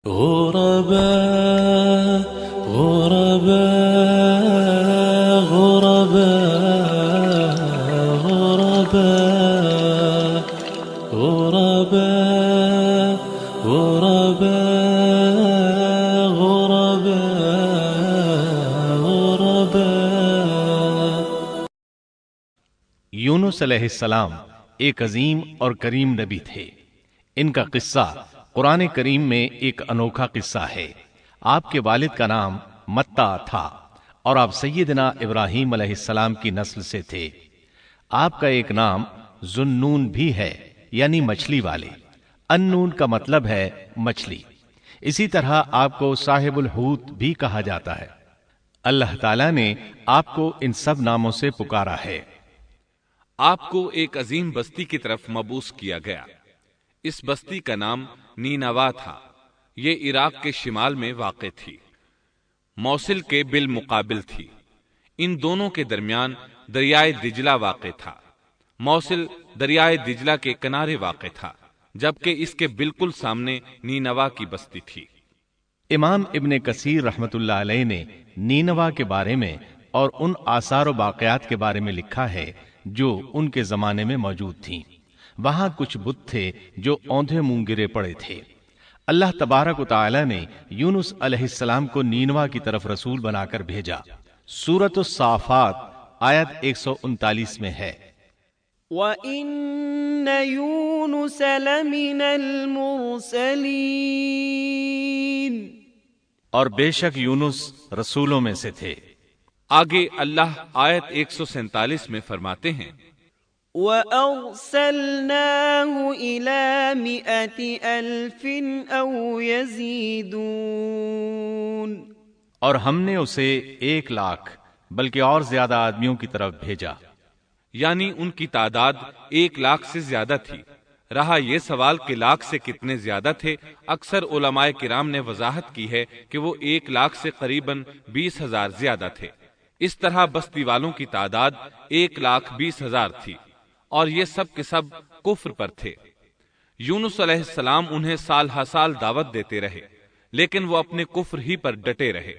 غرباء غرباء غرباء غرباء غرباء غرباء غرباء. یونس علیہ السلام ایک عظیم اور کریم نبی تھے. ان کا قصہ قرآن کریم میں ایک انوکھا قصہ ہے. آپ کے والد کا نام متا تھا اور آپ سیدنا ابراہیم علیہ السلام کی نسل سے تھے. آپ کا ایک نام ذُنُّون بھی ہے، یعنی مچھلی والے. ان-نون کا مطلب ہے مچھلی. اسی طرح آپ کو صاحب الحوت بھی کہا جاتا ہے. اللہ تعالیٰ نے آپ کو ان سب ناموں سے پکارا ہے. آپ کو ایک عظیم بستی کی طرف مبعوث کیا گیا. اس بستی کا نام نینوا تھا. یہ عراق کے شمال میں واقع تھی. موصل کے بالمقابل تھی. ان دونوں کے درمیان دریائے دجلہ واقع تھا. موصل دریائے دجلہ کے کنارے واقع تھا، جبکہ اس کے بالکل سامنے نینوا کی بستی تھی. امام ابن کثیر رحمت اللہ علیہ نے نینوا کے بارے میں اور ان آثار و باقیات کے بارے میں لکھا ہے جو ان کے زمانے میں موجود تھیں. وہاں کچھ بت تھے جو اوندھے منہ گرے پڑے تھے. اللہ تبارک و تعالی نے یونس علیہ السلام کو نینوا کی طرف رسول بنا کر بھیجا. سورۃ الصافات آیت 139 میں ہے، وَإِنَّ يُونُسَ لَمِنَ الْمُرْسَلِينَ، اور بے شک یونس رسولوں میں سے تھے. آگے اللہ آیت 147 میں فرماتے ہیں، وَأَرْسَلْنَاهُ إِلَى 100,000 أَوْ يَزِيدُونَ، اور ہم نے اسے 1,00,000 بلکہ اور زیادہ آدمیوں کی طرف بھیجا. یعنی ان کی تعداد 1,00,000 سے زیادہ تھی. رہا یہ سوال کہ لاکھ سے کتنے زیادہ تھے، اکثر علماء کرام نے وضاحت کی ہے کہ وہ 1,00,000 سے قریباً 20,000 زیادہ تھے. اس طرح بستی والوں کی تعداد 1,20,000 تھی، اور یہ سب کے سب کفر پر تھے. یونس علیہ السلام انہیں سال ہر سال دعوت دیتے رہے، لیکن وہ اپنے کفر ہی پر ڈٹے رہے.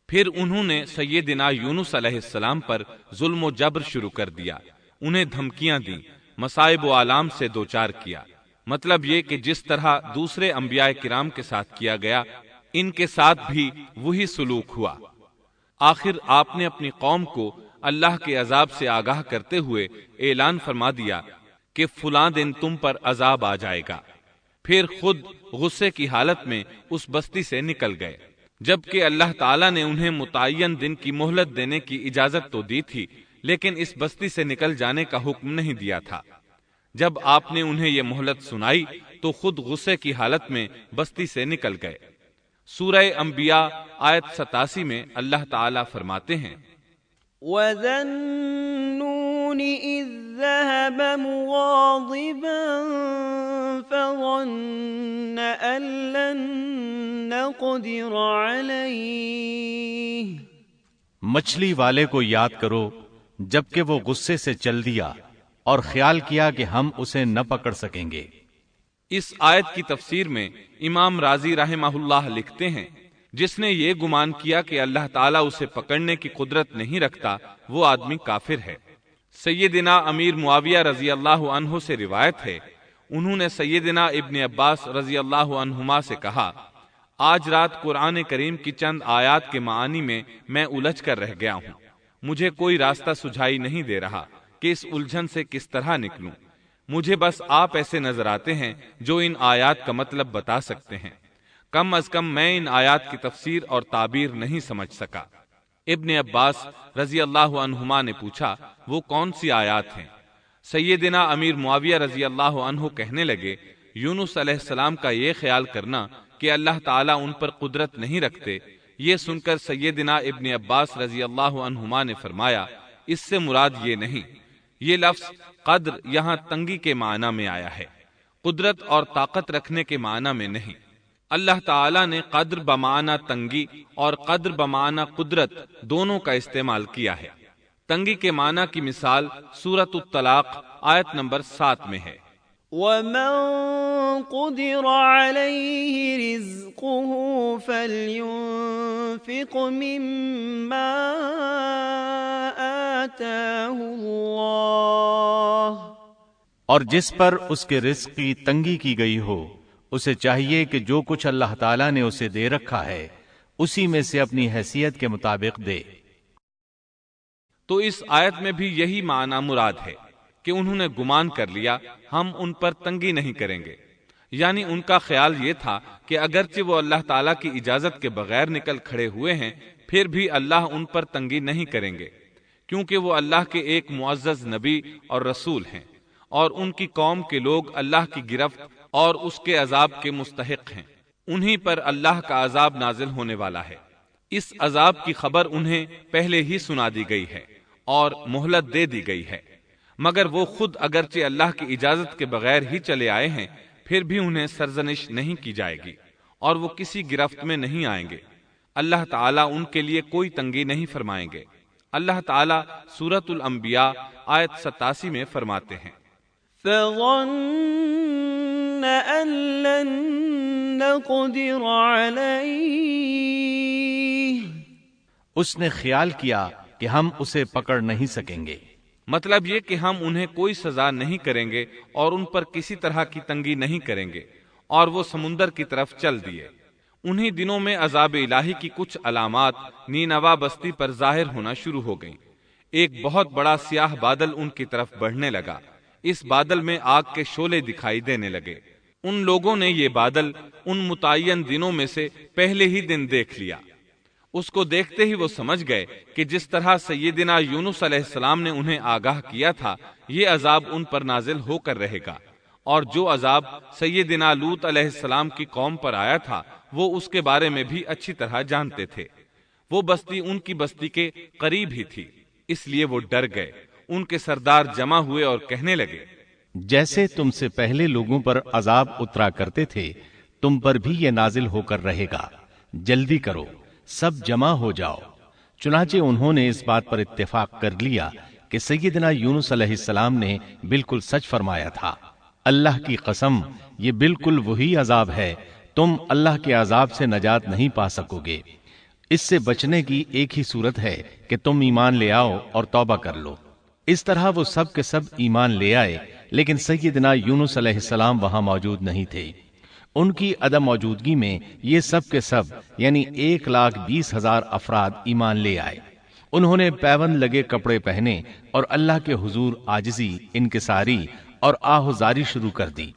پھر انہوں نے سیدنا یونس علیہ السلام پر ظلم و جبر شروع کر دیا. انہیں دھمکیاں دیں، مصائب و آلام سے دوچار کیا. مطلب یہ کہ جس طرح دوسرے انبیاء کرام کے ساتھ کیا گیا، ان کے ساتھ بھی وہی سلوک ہوا. آخر آپ نے اپنی قوم کو اللہ کے عذاب سے آگاہ کرتے ہوئے اعلان فرما دیا کہ فلاں دن تم پر عذاب آ جائے گا. پھر خود غصے کی حالت میں اس بستی سے نکل گئے، جبکہ اللہ تعالیٰ نے انہیں متعین دن کی مہلت دینے کی اجازت تو دی تھی، لیکن اس بستی سے نکل جانے کا حکم نہیں دیا تھا. جب آپ نے انہیں یہ مہلت سنائی تو خود غصے کی حالت میں بستی سے نکل گئے. سورہ انبیاء آیت 87 میں اللہ تعالیٰ فرماتے ہیں، وَذَا النُّونِ إِذ ذَّهَبَ مُغَاضِبًا فَظَنَّ أَن لَّن نَّقْدِرَ عَلَيْهِ، مچھلی والے کو یاد کرو جبکہ وہ غصے سے چل دیا اور خیال کیا کہ ہم اسے نہ پکڑ سکیں گے. اس آیت کی تفسیر میں امام رازی رحمہ اللہ لکھتے ہیں، جس نے یہ گمان کیا کہ اللہ تعالیٰ اسے پکڑنے کی قدرت نہیں رکھتا، وہ آدمی کافر ہے. سیدنا امیر معاویہ رضی اللہ عنہ سے روایت ہے، انہوں نے سیدنا ابن عباس رضی اللہ عنہما سے کہا، آج رات قرآن کریم کی چند آیات کے معانی میں میں الجھ کر رہ گیا ہوں. مجھے کوئی راستہ سجھائی نہیں دے رہا کہ اس الجھن سے کس طرح نکلوں. مجھے بس آپ ایسے نظر آتے ہیں جو ان آیات کا مطلب بتا سکتے ہیں. کم از کم میں ان آیات کی تفسیر اور تعبیر نہیں سمجھ سکا. ابن عباس رضی اللہ عنہما نے پوچھا، وہ کون سی آیات ہیں؟ سیدنا امیر معاویہ رضی اللہ عنہ کہنے لگے، یونس علیہ السلام کا یہ خیال کرنا کہ اللہ تعالیٰ ان پر قدرت نہیں رکھتے. یہ سن کر سیدنا ابن عباس رضی اللہ عنہما نے فرمایا، اس سے مراد یہ نہیں. یہ لفظ قدر یہاں تنگی کے معنی میں آیا ہے، قدرت اور طاقت رکھنے کے معنی میں نہیں. اللہ تعالیٰ نے قدر بمعنی تنگی اور قدر بمعنی قدرت دونوں کا استعمال کیا ہے. تنگی کے معنی کی مثال سورۃ الطلاق آیت نمبر 7 میں ہے، وَمَن قدر عليه رزقه فلينفق مما آتاه الله اور جس پر اس کے رزق کی تنگی کی گئی ہو اسے چاہیے کہ جو کچھ اللہ تعالیٰ نے اسے دے رکھا ہے اسی میں سے اپنی حیثیت کے مطابق دے۔ تو اس آیت میں بھی یہی معنی مراد ہے کہ انہوں نے گمان کر لیا ہم ان پر تنگی نہیں کریں گے، یعنی ان کا خیال یہ تھا کہ اگرچہ وہ اللہ تعالیٰ کی اجازت کے بغیر نکل کھڑے ہوئے ہیں پھر بھی اللہ ان پر تنگی نہیں کریں گے، کیونکہ وہ اللہ کے ایک معزز نبی اور رسول ہیں اور ان کی قوم کے لوگ اللہ کی گرفت اور اس کے عذاب کے مستحق ہیں، انہی پر اللہ کا عذاب نازل ہونے والا ہے۔ اس عذاب کی خبر انہیں پہلے ہی سنا دی گئی ہے اور مہلت دے دی گئی ہے، مگر وہ خود اگرچہ اللہ کی اجازت کے بغیر ہی چلے آئے ہیں پھر بھی انہیں سرزنش نہیں کی جائے گی اور وہ کسی گرفت میں نہیں آئیں گے۔ اللہ تعالیٰ ان کے لیے کوئی تنگی نہیں فرمائیں گے۔ اللہ تعالیٰ سورۃ الانبیاء آیت 87 میں فرماتے ہیں، فظن أن لن نقدر عليه اس نے خیال کیا کہ ہم اسے پکڑ نہیں سکیں گے۔ مطلب یہ کہ ہم انہیں کوئی سزا نہیں کریں گے اور ان پر کسی طرح کی تنگی نہیں کریں گے، اور وہ سمندر کی طرف چل دیے۔ انہی دنوں میں عذاب الہی کی کچھ علامات نینوا بستی پر ظاہر ہونا شروع ہو گئیں۔ ایک بہت بڑا سیاہ بادل ان کی طرف بڑھنے لگا، اس بادل میں آگ کے شعلے دکھائی دینے لگے۔ ان لوگوں نے یہ بادل ان متعین دنوں میں سے پہلے ہی دن دیکھ لیا۔ اس کو دیکھتے ہی وہ سمجھ گئے کہ جس طرح سیدنا یونس علیہ السلام نے انہیں آگاہ کیا تھا یہ عذاب ان پر نازل ہو کر رہے گا، اور جو عذاب سیدنا لوط علیہ السلام کی قوم پر آیا تھا وہ اس کے بارے میں بھی اچھی طرح جانتے تھے۔ وہ بستی ان کی بستی کے قریب ہی تھی، اس لیے وہ ڈر گئے۔ ان کے سردار جمع ہوئے اور کہنے لگے، جیسے تم سے پہلے لوگوں پر عذاب اترا کرتے تھے تم پر بھی یہ نازل ہو کر رہے گا، جلدی کرو، سب جمع ہو جاؤ۔ چنانچہ انہوں نے اس بات پر اتفاق کر لیا کہ سیدنا یونس علیہ السلام نے بالکل سچ فرمایا تھا۔ اللہ کی قسم یہ بالکل وہی عذاب ہے، تم اللہ کے عذاب سے نجات نہیں پا سکو گے۔ اس سے بچنے کی ایک ہی صورت ہے کہ تم ایمان لے آؤ اور توبہ کر لو۔ اس طرح وہ سب کے سب ایمان لے آئے، لیکن سیدنا یونس علیہ السلام وہاں موجود نہیں تھے۔ ان کی عدم موجودگی میں یہ سب کے سب یعنی 1,20,000 افراد ایمان لے آئے۔ انہوں نے پیوند لگے کپڑے پہنے اور اللہ کے حضور عاجزی، انکساری اور آہوزاری شروع کر دی،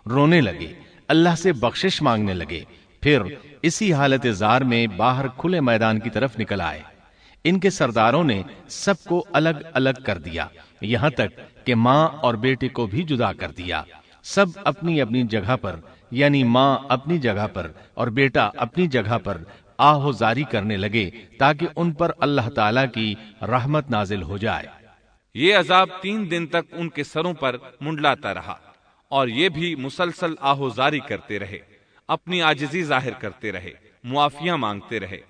رونے لگے، اللہ سے بخشش مانگنے لگے، پھر اسی حالت زار میں باہر کھلے میدان کی طرف نکل آئے۔ ان کے سرداروں نے سب کو الگ الگ کر دیا، یہاں تک کہ ماں اور بیٹے کو بھی جدا کر دیا۔ سب اپنی اپنی جگہ پر یعنی ماں اپنی جگہ پر اور بیٹا اپنی جگہ پر آہوزاری کرنے لگے تاکہ ان پر اللہ تعالیٰ کی رحمت نازل ہو جائے۔ یہ عذاب 3 دن تک ان کے سروں پر منڈلاتا رہا، اور یہ بھی مسلسل آہوزاری کرتے رہے، اپنی عاجزی ظاہر کرتے رہے، معافیاں مانگتے رہے۔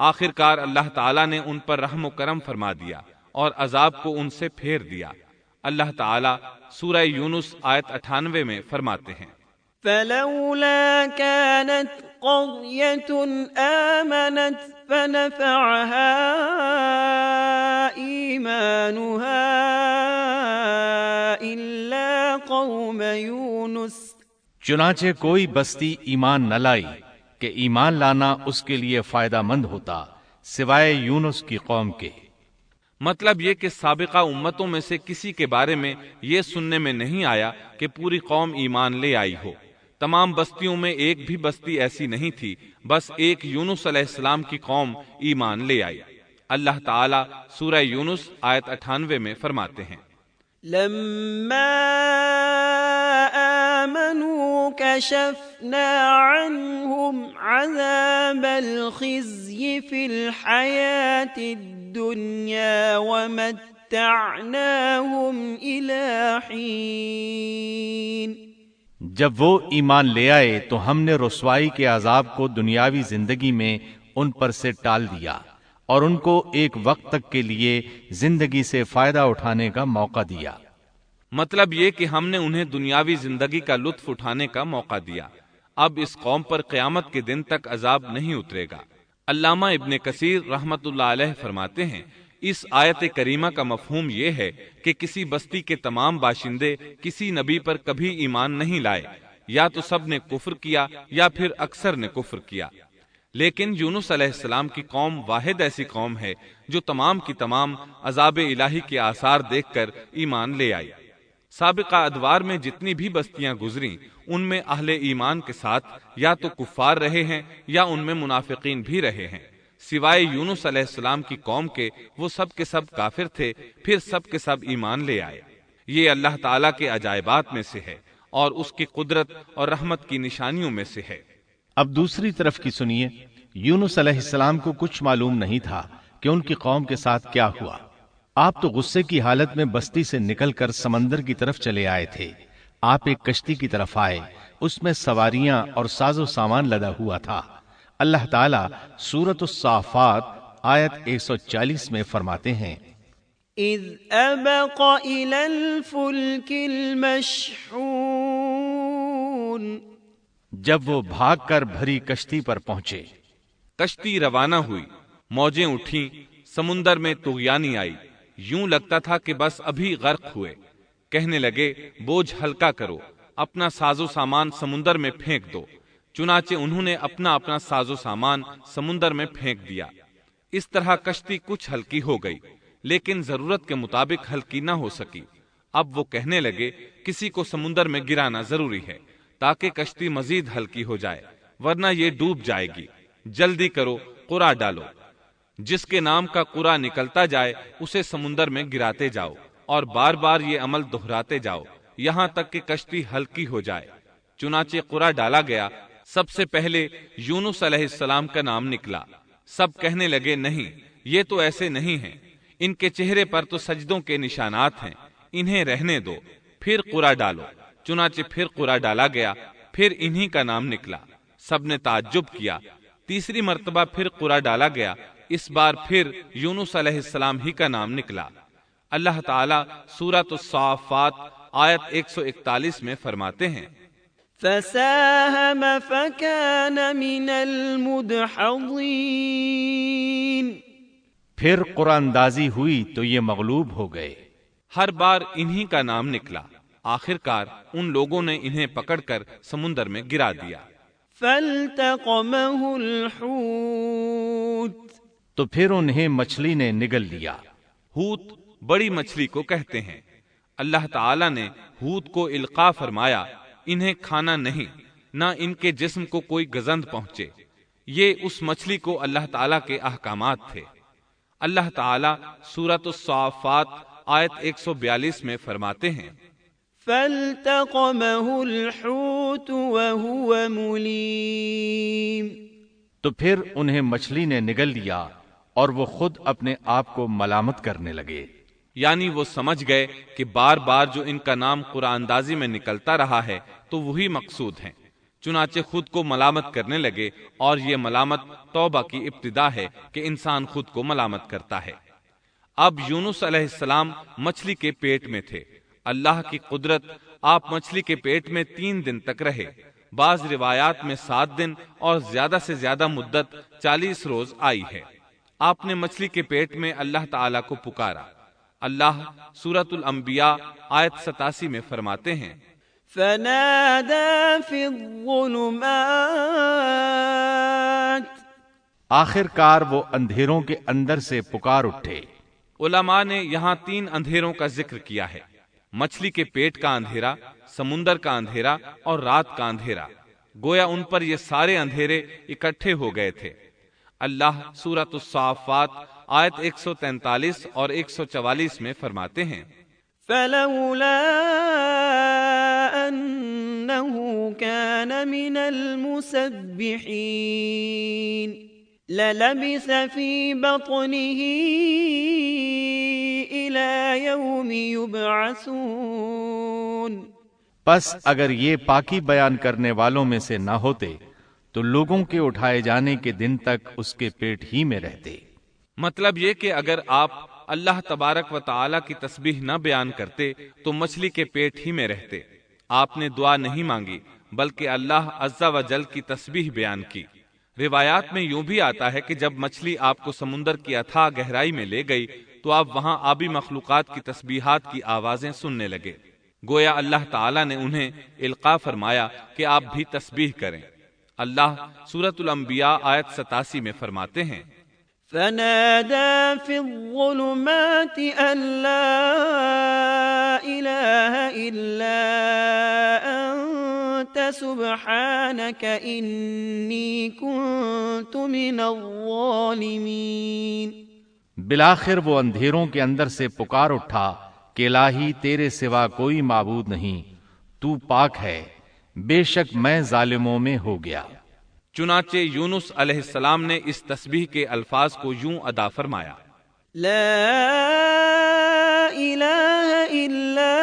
آخر کار اللہ تعالیٰ نے ان پر رحم و کرم فرما دیا اور عذاب کو ان سے پھیر دیا۔ اللہ تعالیٰ سورہ یونس آیت 98 میں فرماتے ہیں، فلولا كانت قرية آمنت فنفعها إيمانها إلا قوم يونس چنانچہ کوئی بستی ایمان نہ لائی کہ ایمان لانا اس کے لیے فائدہ مند ہوتا سوائے یونس کی قوم کے۔ مطلب یہ کہ سابقہ امتوں میں سے کسی کے بارے میں یہ سننے میں نہیں آیا کہ پوری قوم ایمان لے آئی ہو۔ تمام بستیوں میں ایک بھی بستی ایسی نہیں تھی، بس ایک یونس علیہ السلام کی قوم ایمان لے آئی۔ اللہ تعالیٰ سورہ یونس آیت 98 میں فرماتے ہیں، لما آمنوا كشفنا عنهم عذاب الخزي في الحياة الدنيا ومتعناهم إلى حين۔ جب وہ ایمان لے آئے تو ہم نے رسوائی کے عذاب کو دنیاوی زندگی میں ان پر سے ٹال دیا اور ان کو ایک وقت تک کے لیے زندگی سے فائدہ اٹھانے کا موقع دیا۔ مطلب یہ کہ ہم نے انہیں دنیاوی زندگی کا لطف اٹھانے کا موقع دیا، اب اس قوم پر قیامت کے دن تک عذاب نہیں اترے گا۔ علامہ ابن کثیر رحمت اللہ علیہ فرماتے ہیں اس آیت کریمہ کا مفہوم یہ ہے کہ کسی بستی کے تمام باشندے کسی نبی پر کبھی ایمان نہیں لائے، یا تو سب نے کفر کیا یا پھر اکثر نے کفر کیا، لیکن یونس علیہ السلام کی قوم واحد ایسی قوم ہے جو تمام کی تمام عذاب الہی کے آثار دیکھ کر ایمان لے آئی۔ سابقہ ادوار میں جتنی بھی بستیاں گزریں ان میں اہل ایمان کے ساتھ یا تو کفار رہے ہیں یا ان میں منافقین بھی رہے ہیں، سوائے یونس علیہ السلام کی قوم کے وہ سب کے سب کافر تھے، پھر سب کے سب ایمان لے آئے۔ یہ اللہ تعالیٰ کے عجائبات میں سے ہے اور اس کی قدرت اور رحمت کی نشانیوں میں سے ہے۔ اب دوسری طرف کی سنیے، یونس علیہ السلام کو کچھ معلوم نہیں تھا کہ ان کی قوم کے ساتھ کیا ہوا۔ آپ تو غصے کی حالت میں بستی سے نکل کر سمندر کی طرف چلے آئے تھے۔ آپ ایک کشتی کی طرف آئے، اس میں سواریاں اور ساز و سامان لدا ہوا تھا۔ اللہ تعالیٰ سورۃ الصافات آیت 140 میں فرماتے ہیں، اذ ابق الى الفلك المشحون، جب وہ بھاگ کر بھری کشتی پر پہنچے۔ کشتی روانہ ہوئی، موجیں اٹھیں، سمندر میں طغیانی آئی، یوں لگتا تھا کہ بس ابھی غرق ہوئے۔ کہنے لگے بوجھ ہلکا کرو، اپنا ساز و سامان سمندر میں پھینک دو۔ چنانچہ انہوں نے اپنا اپنا ساز و سامان سمندر میں پھینک دیا۔ اس طرح کشتی کچھ ہلکی ہو گئی، لیکن ضرورت کے مطابق ہلکی نہ ہو سکی۔ اب وہ کہنے لگے کسی کو سمندر میں گرانا ضروری ہے تاکہ کشتی مزید ہلکی ہو جائے، ورنہ یہ ڈوب جائے گی۔ جلدی کرو، قرع ڈالو۔ جس کے نام کا قرع نکلتا جائے اسے سمندر میں گراتے جاؤ اور بار بار یہ عمل دہراتے جاؤ یہاں تک کہ کشتی ہلکی ہو جائے۔ چنانچہ قرع ڈالا گیا۔ سب سے پہلے یونس علیہ السلام کا نام نکلا۔ سب کہنے لگے نہیں، یہ تو ایسے نہیں ہیں، ان کے چہرے پر تو سجدوں کے نشانات ہیں، انہیں رہنے دو، پھر قرع ڈالو۔ چنانچہ پھر قرع ڈالا گیا، پھر انہی کا نام نکلا۔ سب نے تعجب کیا۔ تیسری مرتبہ پھر قرع ڈالا گیا، اس بار پھر یونس علیہ السلام ہی کا نام نکلا۔ اللہ تعالیٰ سورۃ الصافات آیت 141 میں فرماتے ہیں، فساهم فكان من المدحضين، پھر قرآن اندازی ہوئی تو یہ مغلوب ہو گئے۔ ہر بار انہی کا نام نکلا۔ آخرکار ان لوگوں نے انہیں پکڑ کر سمندر میں گرا دیا۔ فالتقمه الحوت، تو پھر انہیں مچھلی نے نگل لیا۔ حوت بڑی مچھلی کو کہتے ہیں۔ اللہ تعالیٰ نے حوت کو القاء فرمایا، انہیں کھانا نہیں، نہ ان کے جسم کو کوئی گزند پہنچے۔ یہ اس مچھلی کو اللہ تعالیٰ کے احکامات تھے۔ اللہ تعالیٰ سورۃ الصافات آیت 142 میں فرماتے ہیں، فالتقمه الحوت وهو مليم، تو پھر انہیں مچھلی نے نگل لیا اور وہ خود اپنے آپ کو ملامت کرنے لگے۔ یعنی وہ سمجھ گئے کہ بار بار جو ان کا نام قرآن اندازی میں نکلتا رہا ہے تو وہی مقصود ہیں، چنانچہ خود کو ملامت کرنے لگے، اور یہ ملامت توبہ کی ابتدا ہے کہ انسان خود کو ملامت کرتا ہے۔ اب یونس علیہ السلام مچھلی کے پیٹ میں تھے۔ اللہ کی قدرت، آپ مچھلی کے پیٹ میں 3 دن تک رہے، بعض روایات میں 7 دن اور زیادہ سے زیادہ مدت 40 روز آئی ہے۔ آپ نے مچھلی کے پیٹ میں اللہ تعالیٰ کو پکارا۔ اللہ سورۃ الانبیاء آیت 87 میں فرماتے ہیں، فنادى في الظلمات، آخر کار وہ اندھیروں کے اندر سے پکار اٹھے۔ علماء نے یہاں 3 اندھیروں کا ذکر کیا ہے، مچھلی کے پیٹ کا اندھیرا، سمندر کا اندھیرا اور رات کا اندھیرا۔ گویا ان پر یہ سارے اندھیرے اکٹھے ہو گئے تھے۔ اللہ سورۃ الصافات آیت 143 اور 144 میں فرماتے ہیں، فلولا أنه كان من المسبحين للبث في بطنه إلى يوم يبعثون، پس اگر یہ پاکی بیان کرنے والوں میں سے نہ ہوتے تو لوگوں کے اٹھائے جانے کے دن تک اس کے پیٹ ہی میں رہتے۔ مطلب یہ کہ اگر آپ اللہ تبارک و تعالی کی تسبیح نہ بیان کرتے تو مچھلی کے پیٹ ہی میں رہتے۔ آپ نے دعا نہیں مانگی بلکہ اللہ عز و جل کی تسبیح بیان کی۔ روایات میں یوں بھی آتا ہے کہ جب مچھلی آپ کو سمندر کی اتھاہ گہرائی میں لے گئی تو آپ وہاں آبی مخلوقات کی تسبیحات کی آوازیں سننے لگے، گویا اللہ تعالیٰ نے انہیں القاء فرمایا کہ آپ بھی تسبیح کریں۔ اللہ سورۃ الانبیاء آیت 87 میں فرماتے ہیں، فنادى في الظلمات أن لا إله إلا أنت سبحانك إني كنت من الظالمين۔ بالآخر وہ اندھیروں کے اندر سے پکار اٹھا کہ الہی تیرے سوا کوئی معبود نہیں، تو پاک ہے، بے شک میں ظالموں میں ہو گیا۔ چنانچہ یونس علیہ السلام نے اس تسبیح کے الفاظ کو یوں ادا فرمایا، لا إله إلا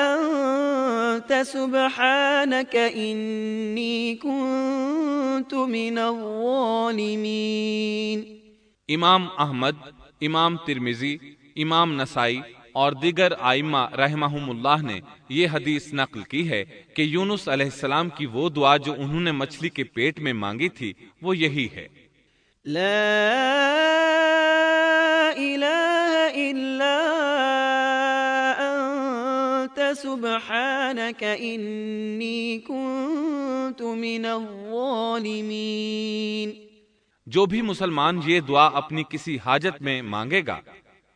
أنت سبحانك إني كنت من الظالمين۔ امام احمد، امام ترمذی، امام نسائی اور دیگر ائمہ رحمہم اللہ نے یہ حدیث نقل کی ہے کہ یونس علیہ السلام کی وہ دعا جو انہوں نے مچھلی کے پیٹ میں مانگی تھی وہ یہی ہے، لا إله إلا أنت سبحانك إني كنت من الظالمين۔ جو بھی مسلمان یہ دعا اپنی کسی حاجت میں مانگے گا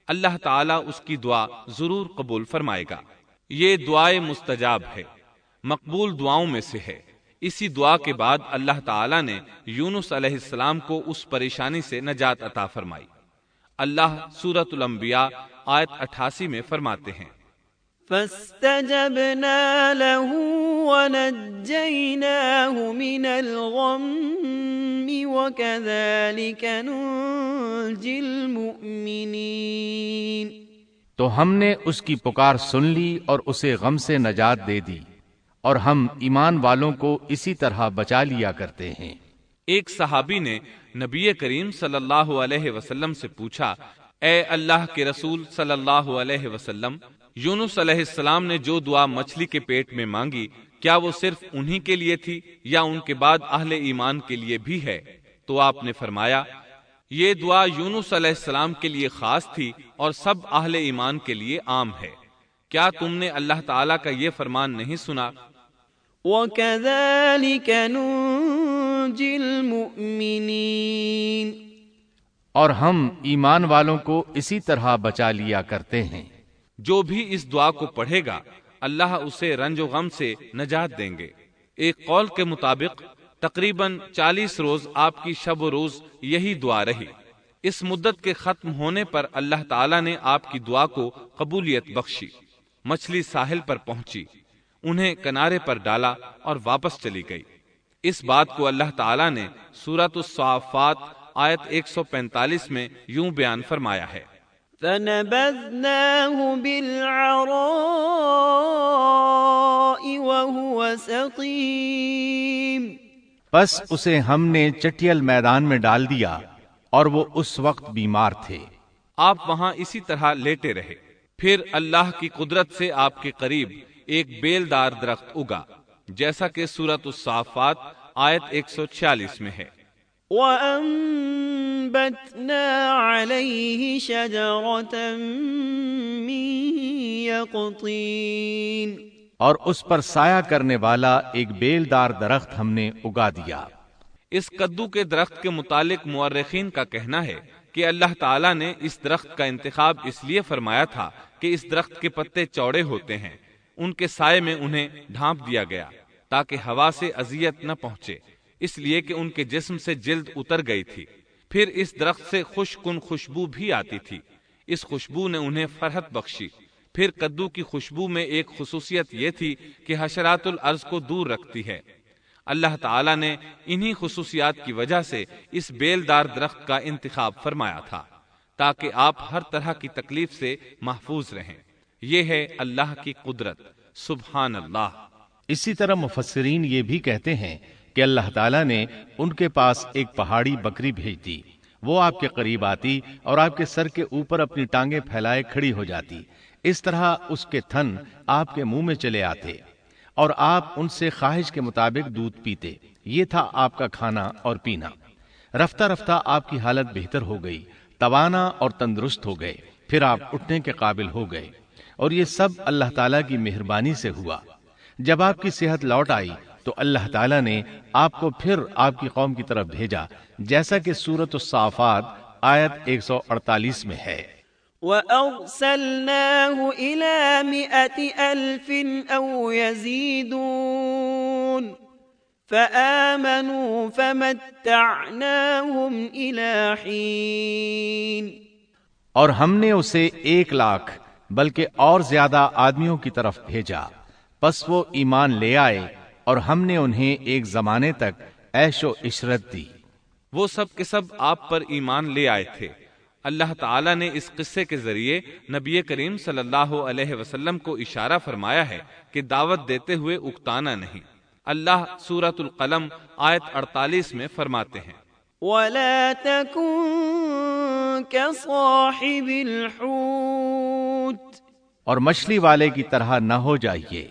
اللہ تعالیٰ اس کی دعا ضرور قبول فرمائے گا۔ یہ دعائے مستجاب ہے، مقبول دعاؤں میں سے ہے۔ اسی دعا کے بعد اللہ تعالیٰ نے یونس علیہ السلام کو اس پریشانی سے نجات عطا فرمائی۔ اللہ سورۃ الانبیاء آیت 88 میں فرماتے ہیں، فاستجبنا له ونجيناه من الغم وكذلك ننجي المؤمنين۔ تو ہم نے اس کی پکار سن لی اور اسے غم سے نجات دے دی، اور ہم ایمان والوں کو اسی طرح بچا لیا کرتے ہیں۔ ایک صحابی نے نبی کریم صلی اللہ علیہ وسلم سے پوچھا، اے اللہ کے رسول صلی اللہ علیہ وسلم، یونس علیہ السلام نے جو دعا مچھلی کے پیٹ میں مانگی کیا وہ صرف انہی کے لیے تھی یا ان کے بعد اہل ایمان کے لیے بھی ہے؟ تو آپ نے فرمایا، یہ دعا یونس علیہ السلام کے لیے خاص تھی اور سب اہل ایمان کے لیے عام ہے۔ کیا تم نے اللہ تعالیٰ کا یہ فرمان نہیں سنا؟ وَكَذَلِكَ نُنْجِي الْمُؤْمِنِينَ۔ اور ہم ایمان والوں کو اسی طرح بچا لیا کرتے ہیں۔ جو بھی اس دعا کو پڑھے گا اللہ اسے رنج و غم سے نجات دیں گے۔ ایک قول کے مطابق تقریباً 40 روز آپ کی شب و روز یہی دعا رہی۔ اس مدت کے ختم ہونے پر اللہ تعالیٰ نے آپ کی دعا کو قبولیت بخشی۔ مچھلی ساحل پر پہنچی، انہیں کنارے پر ڈالا اور واپس چلی گئی۔ اس بات کو اللہ تعالیٰ نے سورۃ الصافات آیت 145 میں یوں بیان فرمایا ہے، فَنَبَذْنَاهُ بِالْعَرَاءِ وَهُوَ سَقِيمٌ۔ پس اسے ہم نے چٹیل میدان میں ڈال دیا اور وہ اس وقت بیمار تھے۔ آپ وہاں اسی طرح لیٹے رہے۔ پھر اللہ کی قدرت سے آپ کے قریب ایک بیلدار درخت اگا، جیسا کہ سورۃ الصافات آیت 146 میں ہے، وَأَنبَتْنَا عَلَيْهِ شَجَرَةً مِّن يَقْطِينٍ۔ اور اس پر سایہ کرنے والا ایک بیلدار درخت ہم نے اگا دیا۔ اس کدو کے درخت کے متعلق مورخین کا کہنا ہے کہ اللہ تعالیٰ نے اس درخت کا انتخاب اس لیے فرمایا تھا کہ اس درخت کے پتے چوڑے ہوتے ہیں، ان کے سائے میں انہیں ڈھانپ دیا گیا تاکہ ہوا سے اذیت نہ پہنچے، اس لیے کہ ان کے جسم سے جلد اتر گئی تھی۔ پھر اس درخت سے خوشکن خوشبو بھی آتی تھی، اس خوشبو نے انہیں فرحت بخشی۔ پھر کدو کی خوشبو میں ایک خصوصیت یہ تھی کہ حشرات الارض کو دور رکھتی ہے۔ اللہ تعالیٰ نے انہی خصوصیات کی وجہ سے اس بیلدار درخت کا انتخاب فرمایا تھا تاکہ آپ ہر طرح کی تکلیف سے محفوظ رہیں۔ یہ ہے اللہ کی قدرت، سبحان اللہ۔ اسی طرح مفسرین یہ بھی کہتے ہیں کہ اللہ تعالیٰ نے ان کے پاس ایک پہاڑی بکری بھیج دی، وہ آپ کے قریب آتی اور آپ کے سر کے اوپر اپنی ٹانگیں پھیلائے کھڑی ہو جاتی، اس طرح اس کے تھن آپ کے منہ میں چلے آتے اور آپ ان سے خواہش کے مطابق دودھ پیتے۔ یہ تھا آپ کا کھانا اور پینا۔ رفتہ رفتہ آپ کی حالت بہتر ہو گئی، توانا اور تندرست ہو گئے، پھر آپ اٹھنے کے قابل ہو گئے، اور یہ سب اللہ تعالیٰ کی مہربانی سے ہوا۔ جب آپ کی صحت لوٹ آئی تو اللہ تعالیٰ نے آپ کو پھر آپ کی قوم کی طرف بھیجا، جیسا کہ سورۃ الصافات آیت 148 میں ہے۔ وَأَرْسَلْنَاهُ إِلَى 100,000 أَوْ يَزِيدُونَ فَآمَنُوا فَمَتَّعْنَاهُمْ إِلَى حِينٍ۔ اور ہم نے اسے 1,00,000 بلکہ اور زیادہ آدمیوں کی طرف بھیجا، پس وہ ایمان لے آئے اور ہم نے انہیں ایک زمانے تک عیش و عشرت دی۔ وہ سب کے سب آپ پر ایمان لے آئے تھے۔ اللہ تعالیٰ نے اس قصے کے ذریعے نبی کریم صلی اللہ علیہ وسلم کو اشارہ فرمایا ہے کہ دعوت دیتے ہوئے اکتانا نہیں۔ اللہ سورۃ القلم آیت 48 میں فرماتے ہیں، وَلَا تَكُن كَصَاحِبِ الْحُوتِ، اور مچھلی والے کی طرح نہ ہو جائیے۔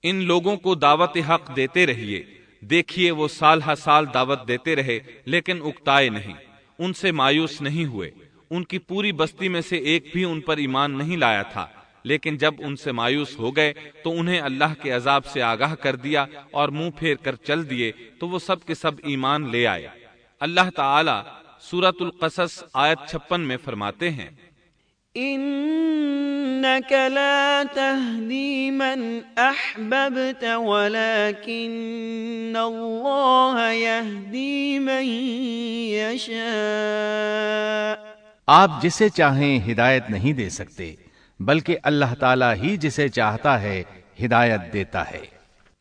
ان لوگوں کو دعوت حق دیتے رہیے۔ دیکھیے وہ سال ہر سال دعوت دیتے رہے لیکن اکتائے نہیں، ان سے مایوس نہیں ہوئے۔ ان کی پوری بستی میں سے ایک بھی ان پر ایمان نہیں لایا تھا، لیکن جب ان سے مایوس ہو گئے تو انہیں اللہ کے عذاب سے آگاہ کر دیا اور منہ پھیر کر چل دیے تو وہ سب کے سب ایمان لے آئے۔ اللہ تعالی سورۃ القصص آیت 56 میں فرماتے ہیں، إنك لا تهدي من أحببت ولكن الله يهدي من يشاء۔ آپ جسے چاہیں ہدایت نہیں دے سکتے، بلکہ اللہ تعالیٰ ہی جسے چاہتا ہے ہدایت دیتا ہے۔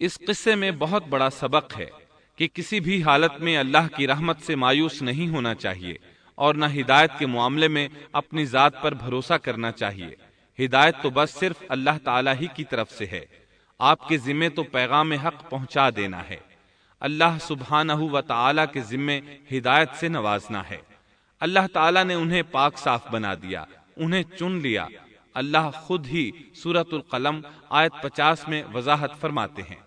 اس قصے میں بہت بڑا سبق ہے کہ کسی بھی حالت میں اللہ کی رحمت سے مایوس نہیں ہونا چاہیے اور نہ ہدایت کے معاملے میں اپنی ذات پر بھروسہ کرنا چاہیے۔ ہدایت تو بس صرف اللہ تعالیٰ ہی کی طرف سے ہے۔ آپ کے ذمے تو پیغام حق پہنچا دینا ہے۔ اللہ سبحانہ و تعالیٰ کے ذمے ہدایت سے نوازنا ہے۔ اللہ تعالیٰ نے انہیں پاک صاف بنا دیا، انہیں چن لیا۔ اللہ خود ہی سورۃ القلم آیت 50 میں وضاحت فرماتے ہیں،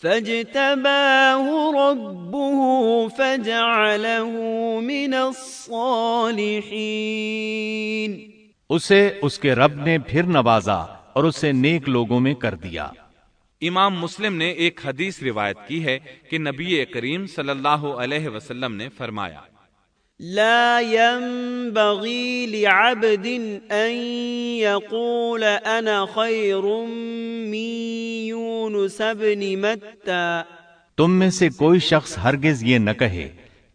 فاجتباه ربه فجعله من الصالحين۔ اسے اس کے رب نے پھر نوازا اور اسے نیک لوگوں میں کر دیا۔ امام مسلم نے ایک حدیث روایت کی ہے کہ نبی کریم صلی اللہ علیہ وسلم نے فرمایا، لا ينبغي لعبد ان يقول انا خير من يونس بن متى۔ تم میں سے کوئی شخص ہرگز یہ نہ کہے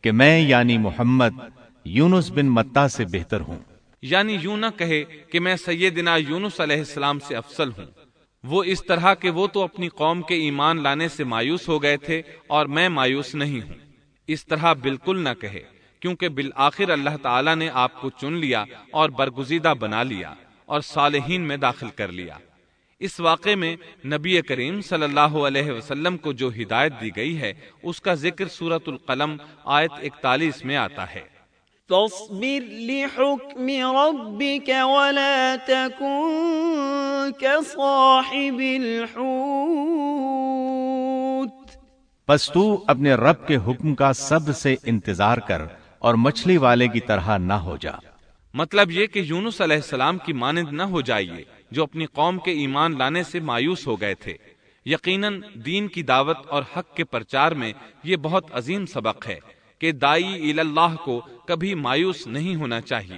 کہ میں یعنی محمد یونس بن متا سے بہتر ہوں، یعنی یوں نہ کہے کہ میں سیدنا یونس علیہ السلام سے افضل ہوں۔ وہ اس طرح کہ وہ تو اپنی قوم کے ایمان لانے سے مایوس ہو گئے تھے اور میں مایوس نہیں ہوں، اس طرح بالکل نہ کہے، کیونکہ بالآخر اللہ تعالیٰ نے آپ کو چن لیا اور برگزیدہ بنا لیا اور صالحین میں داخل کر لیا۔ اس واقعے میں نبی کریم صلی اللہ علیہ وسلم کو جو ہدایت دی گئی ہے اس کا ذکر سورۃ القلم آیت 41 میں آتا ہے، فاصبر لحكم ربك ولا تكن كصاحب الحوت۔ پس تو اپنے رب کے حکم کا صبر سے انتظار کر اور مچھلی والے کی طرح نہ ہو جا۔ مطلب یہ کہ یونس علیہ السلام کی مانند نہ ہو جائیے جو اپنی قوم کے ایمان لانے سے مایوس ہو گئے تھے۔ یقیناً دین کی دعوت اور حق کے پرچار میں یہ بہت عظیم سبق ہے کہ داعی الی اللہ کو کبھی مایوس نہیں ہونا چاہیے۔